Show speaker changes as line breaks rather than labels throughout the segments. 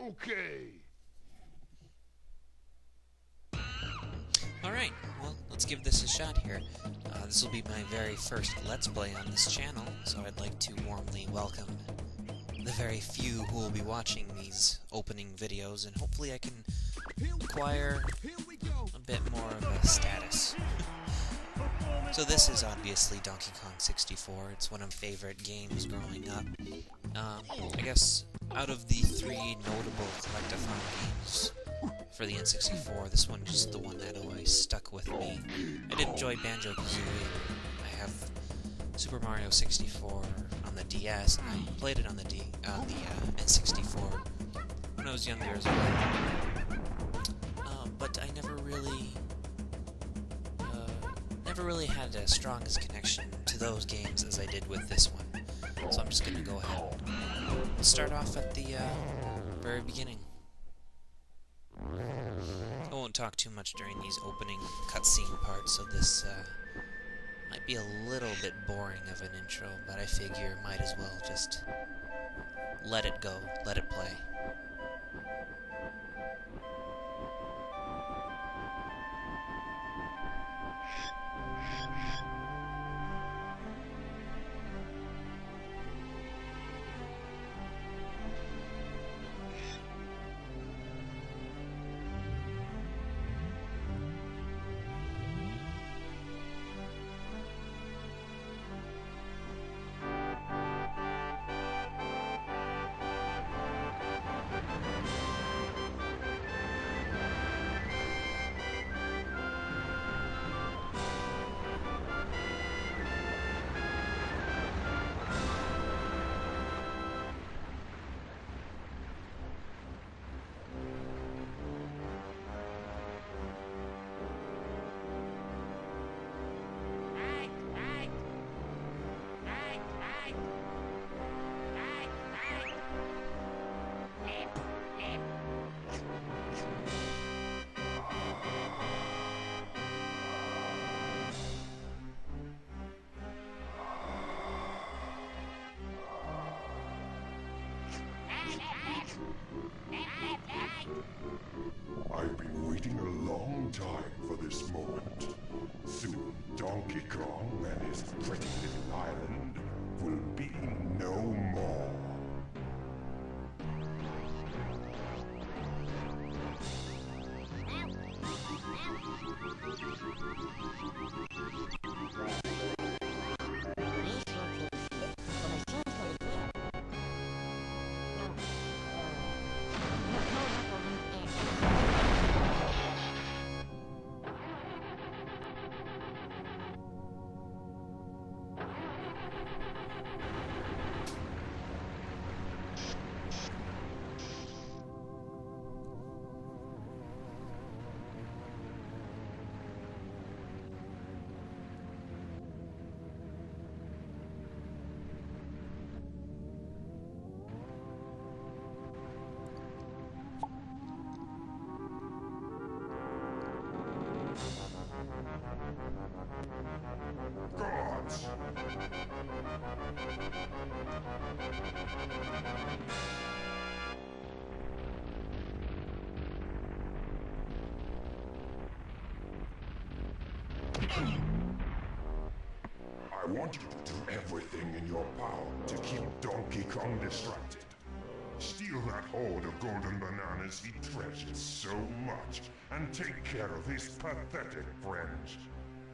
Okay.
Alright, well, let's give this a shot here. This will be my very first Let's Play on this channel, so I'd like to warmly welcome the very few who will be watching these opening videos, and hopefully I can acquire a bit more of a status. So this is obviously Donkey Kong 64. It's one of my favorite games growing up. I guess out of the three notable collectathon games for the N64, this one's just the one that always stuck with me. I did enjoy Banjo-Kazooie. I have Super Mario 64 on the DS, and I played it on the N64 when I was younger as well. But I never really had as strong as connection to those games as I did with this one. So I'm just gonna go ahead and start off at the very beginning. I won't talk too much during these opening cutscene parts, so this might be a little bit boring of an intro, but I figure might as well just let it go, let it play.
I've been waiting a long time for this moment. Soon, Donkey Kong and his pretty little island will be no more. Gods! I want you to do everything in your power to keep Donkey Kong distracted. Steal that hoard of golden bananas he treasures so much, and take care of his pathetic friends.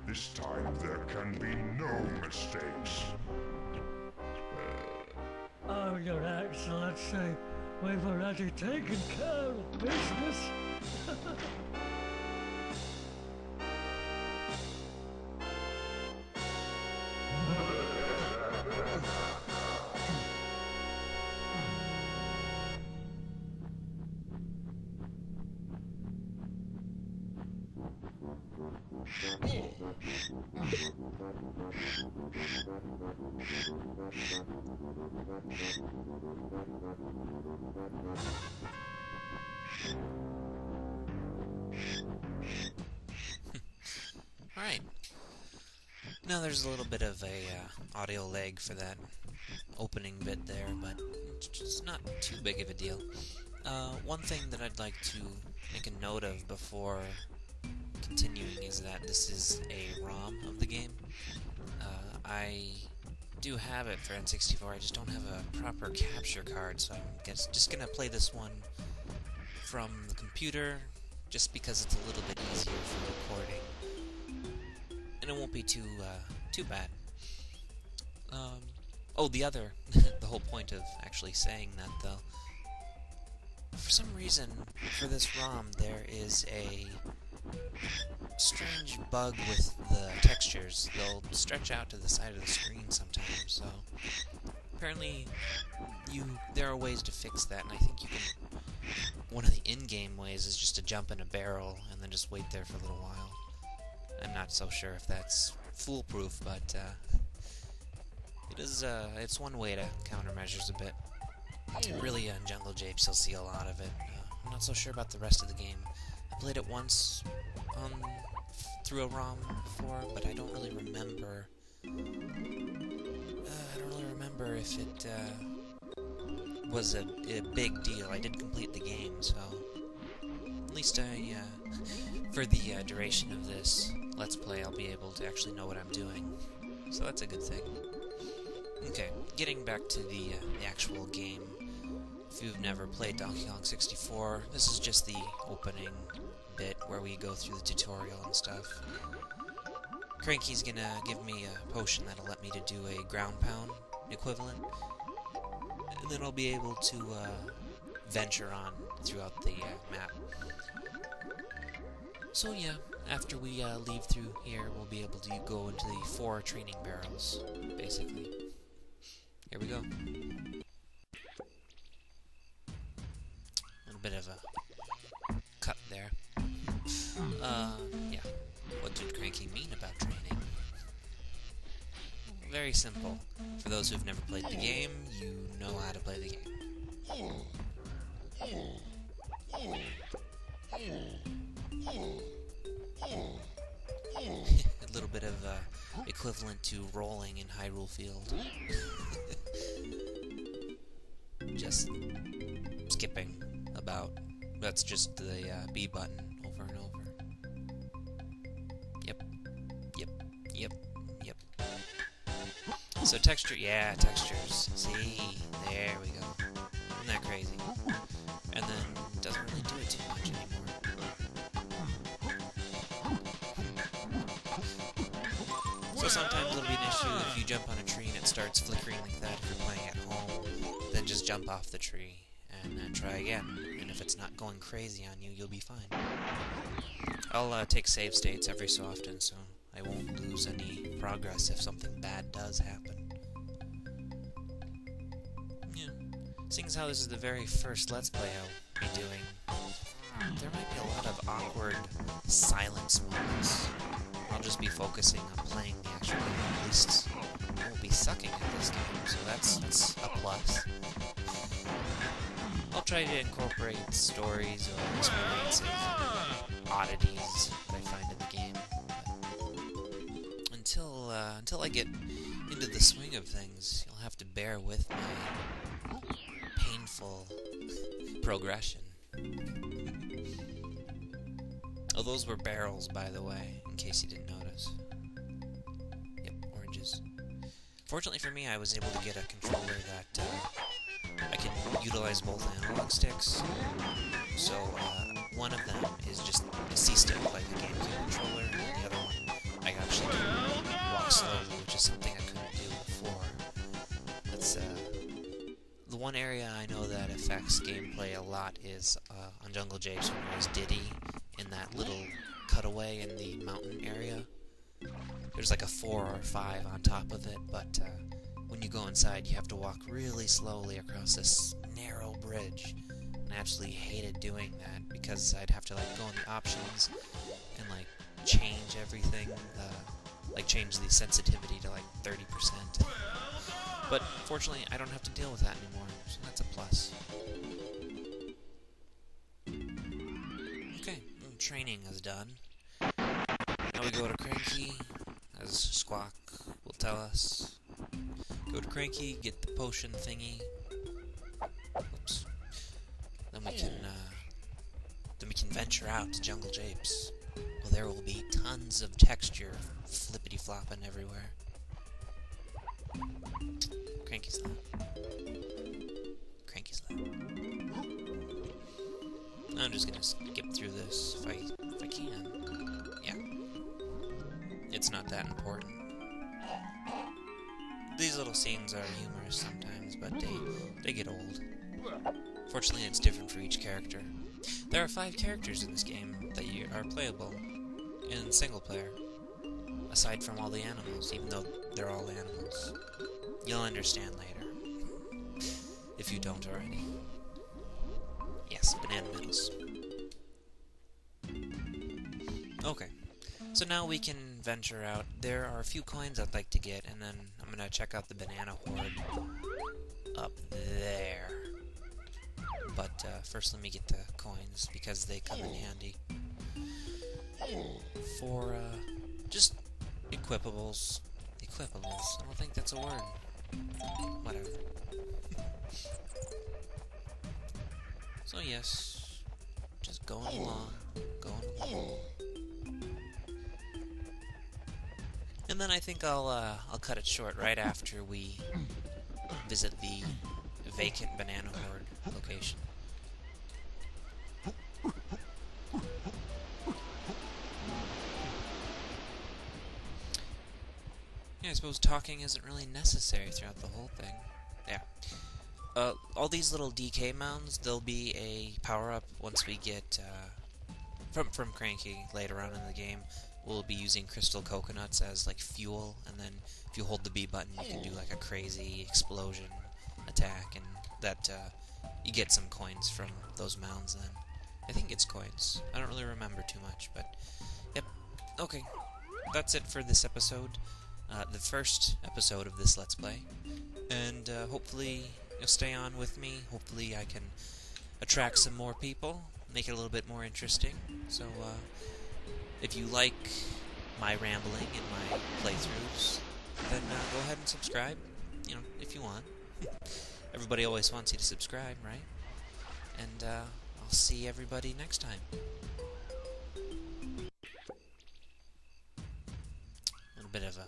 This time there can be no mistakes.
Oh, Your Excellency, we've already taken care of business.
Alright. Now there's a little bit of a audio lag for that opening bit there, but it's not too big of a deal. One thing that I'd like to make a note of before continuing is that this is a ROM of the game. I do have it for N64, I just don't have a proper capture card, so I'm just gonna play this one from the computer, just because it's a little bit easier for recording, and it won't be too bad. Oh, the whole point of actually saying that, though, for some reason, for this ROM, there is a strange bug with the textures. They'll stretch out to the side of the screen sometimes, so apparently there are ways to fix that, and I think you can... One of the in-game ways is just to jump in a barrel and then just wait there for a little while. I'm not so sure if that's foolproof, but it's one way to countermeasures a bit. Really, in Jungle Japes, you'll see a lot of it. I'm not so sure about the rest of the game. I played it once through a ROM before, but I don't really remember. If it was a big deal. I did complete the game, so at least for the duration of this Let's Play, I'll be able to actually know what I'm doing. So that's a good thing. Okay, getting back to the actual game. If you've never played Donkey Kong 64, this is just the opening bit where we go through the tutorial and stuff. Cranky's gonna give me a potion that'll let me to do a ground pound equivalent, and then I'll be able to venture on throughout the map. So yeah, after we leave through here, we'll be able to go into the 4 training barrels, basically. Here we go. A little bit of a cut there. Yeah. What did Cranky mean about training? Very simple. For those who've never played the game, you know how to play the game. A little bit of equivalent to rolling in Hyrule Field. Just skipping about. That's just the B button over and over. Yep. So texture, yeah, textures. See, there we go. Isn't that crazy? And then it doesn't really do it too much anymore. So sometimes it'll be an issue if you jump on a tree and it starts flickering like that if you're playing at home. Then just jump off the tree and then try again. And if it's not going crazy on you, you'll be fine. I'll take save states every so often, so I won't lose any progress if something bad does happen. Yeah. Seeing as how this is the very first Let's Play I'll be doing, there might be a lot of awkward silence moments. I'll just be focusing on playing the actual game. At least I won't be sucking at this game, so that's a plus. I'll try to incorporate stories or experiences, oddities that I find in the game. But until I get into the swing of things, you'll have to bear with my painful progression. Oh, those were barrels, by the way, in case you didn't notice. Yep, oranges. Fortunately for me, I was able to get a controller that I can utilize both analog sticks. So one of them is just a C-stick, like a GameCube controller, and the other one I actually can walk slowly, which is something I couldn't do before. That's the one area I know that affects gameplay a lot is on Jungle Japes when there's Diddy in that little cutaway in the mountain area. There's like a 4 or 5 on top of it, but when you go inside, you have to walk really slowly across this narrow bridge. And I absolutely hated doing that because I'd have to like go in the options and like change everything, like change the sensitivity to like 30%. But fortunately, I don't have to deal with that anymore, so that's a plus. Okay, training is done. Now we go to Cranky, as Squawk will tell us. Go to Cranky, get the potion thingy. Oops. Then we can venture out to Jungle Japes. Well, there will be tons of texture flippity-flopping everywhere. Cranky's loud. Cranky's loud. I'm just gonna skip through this if I can. Yeah. It's not that important. These little scenes are humorous sometimes, but they get old. Fortunately, it's different for each character. There are 5 characters in this game that are playable in single player, aside from all the animals, even though they're all animals. You'll understand later, if you don't already. Yes, banana medals. Okay, so now we can venture out. There are a few coins I'd like to get, and then I'm gonna check out the banana horde up there. But first let me get the coins, because they come in handy for just equipables. Equipables. I don't think that's a word. Whatever. So yes, just going along. And then I think I'll cut it short right after we visit the vacant banana horde location. Yeah, I suppose talking isn't really necessary throughout the whole thing. Yeah. All these little DK mounds, they'll be a power-up once we get from Cranky later on in the game. We'll be using crystal coconuts as like fuel, and then if you hold the B button, you can do like a crazy explosion attack, and that you get some coins from those mounds then. I think it's coins. I don't really remember too much, but yep. Okay, that's it for this episode. The first episode of this Let's Play. And hopefully you'll stay on with me. Hopefully I can attract some more people, make it a little bit more interesting. So if you like my rambling and my playthroughs, then go ahead and subscribe, you know, if you want. Everybody always wants you to subscribe, right? And I'll see everybody next time. A little bit of a